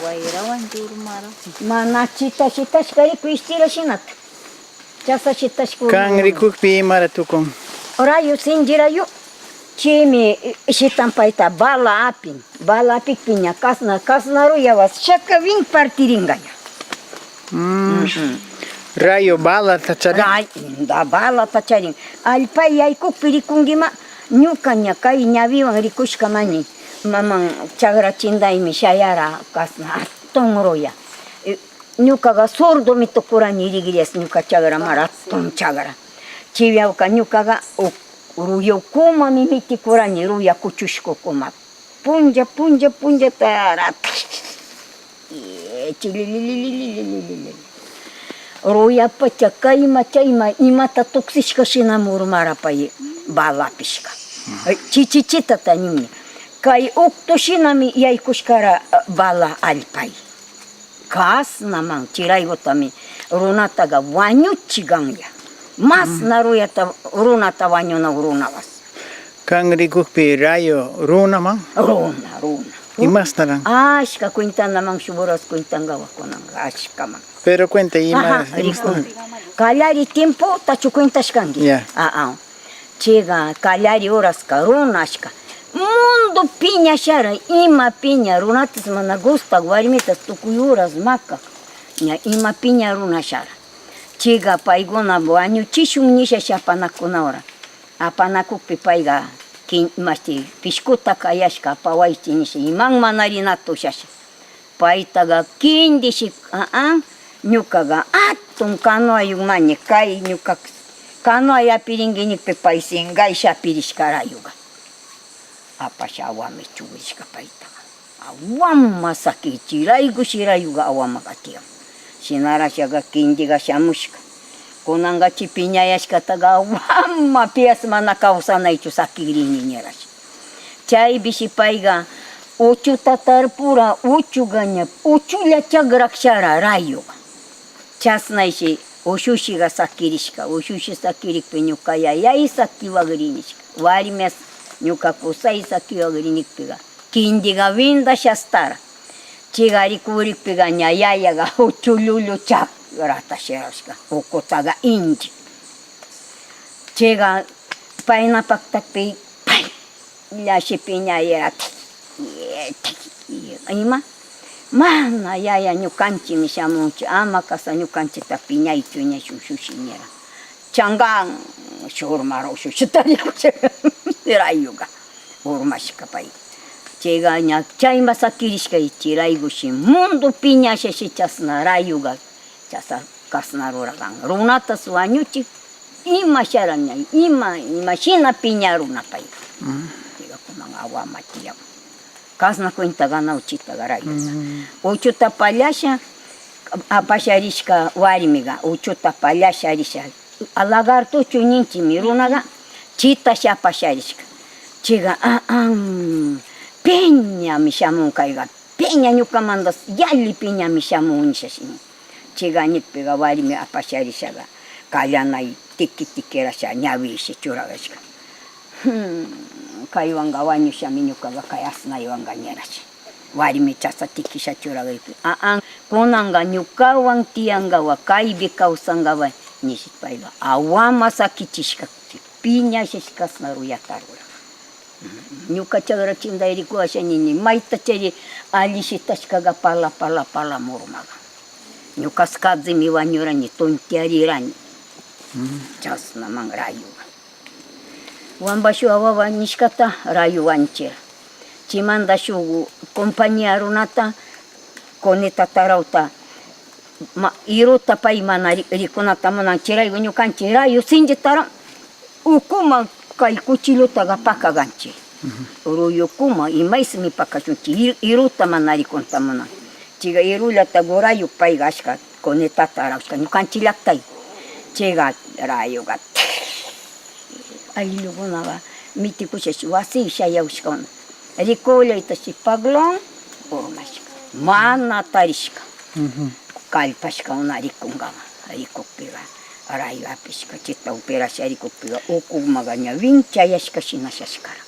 wairawan durmara. Mana chitashkariku istirashinata. Chasashitashku. Kan rikukpi imaratukun. Rayu sinjirayu. Chimi shitampaita bala apik piña kasnaru yawas shaka vin partiringaya. Rayo bala tacharin. Da bala tacharin. Alpay yaykuk pirikungima ñuka ñakay ñaviwan rikushkamani. Maman chagra chindaymi shayara kasna atton roya. Ñukaga sordo mi tukurani irigirias ñuka chagra mara atton chagra. Chiviauka ñukaga ruyukuma mimiti kurani ruya kuchushkukuma. Punja tarata. Chilililililililililil. Ruya pacha kayma chayma imata tuksishka shinamurmara pay balapishka. Chichichita tañumi. Kay uktushinami yaykushkara bala alpay. Kasnaman chiraygutami runataga wañuchiganya. Mas naruyata runata wañuna runawas. Kan rikukpi rayo runaman? Runa. Imas naran? Ashka cuintanaman shuburas cuintangawakunanga ashkaman. Pero cuenta Ajá, kallari tiempo tachu cuintashkangi. Ya. Chiga kallari horaska runashka. Mundo piña shara, ima piña runatas mana gusta warmitas tukuyuras maka. Ima piña runa shara. Chiga payguna wañuchishun nisha shapanakunawra. Apanakukpi payga masti pishkuta kayashka apawaychi nisha iman manarinato shasha. Paytaga kindishi ñukaga atun kanuayumaña kay ñuka kanuay apiringiñikpi pay singay shapirishkarayuga. Apasha awami chuwishka paytaga. Awama saki chiraygu shirayuga awamaga tiyan. Shinarashaga kindiga shamushka. Kunanga chipiñayashkataga awama pias mana kawsanaychu sakirini ñarash. Chay bishi payga uchuta tarpura uchugaña uchulla chagrakshara rayuga. Chasnayshi ushushiga sakirishka. Ushushi sakirikpi ñuka yayay sakiwagrinishka. Warimes ñuka kusay sakiwagrinikpiga. Kindiga winda shastara. Chigarikurirpiga ñayayaga uchululu chagrata shirashka. Ukutaga inchi. Chiga payna paktakpi pay llashi ñayera ima mana yaya ñukanchimi shamunchi ama kasa ñukanchita piñaychu ña shushushiniera changan shurmaro shushutarikucha rayuga urmashka pay chayga ña chayma sakirishka chiraygushi mundo piñashashi chasna rayuga chasa kasnaruragan runatas wañuchik ima sharaña ima shina piña runa pay chayga kunan awama tiyan kasna cuentaga nauchitaga rayuga uchuta pallasha apasharishka warmiga uchuta pallasharisha lagartuchu ninchimi runaga chitashi apasharishka chiga peñami shamun kayga peña ñukamanta yalli peñami shamun nishashini chiga ñikpiga warmi apasharishaga kallanay tiki-tikirasha ñawishi churagashka kaywanga wañushami ñukaga kay asnaywanga ñarashi warmi chasa tikisha churagaypi kunanga ñukawan tiyangawa kaypi kawsangawa nishi payga awama sakichishka piñashishkasna ruyatarura ñuka chagra chindayrikuwashanini mayta chayri allishitashkaga pala murmaga ñukas kadzimi wañurani tontiarirani chasnaman rayuga wambashu awawa nishkata rayuwanchira chimanda shuk compañía runata koneta tarawta iruta pay mana rikunata munan chiraygu ñukanchik rayu sinchitara ukuma kay kuchilutaga pakaganchik ruyukuma imaysmi pakashunchik iruta mana rikunta munan chiga irullata gurayuk payga ashka konetata arawshka ñukanchik llaktay chayga rayuga ayllukunaga mitikushashi wasi shayawshkuna rikullaytashi paglon urmashka mana tarishka kallpashka una rikungaman rikukpiga rayu apishka chita uperasha rikukpiga ukumaga ña winchayashka shinashashkara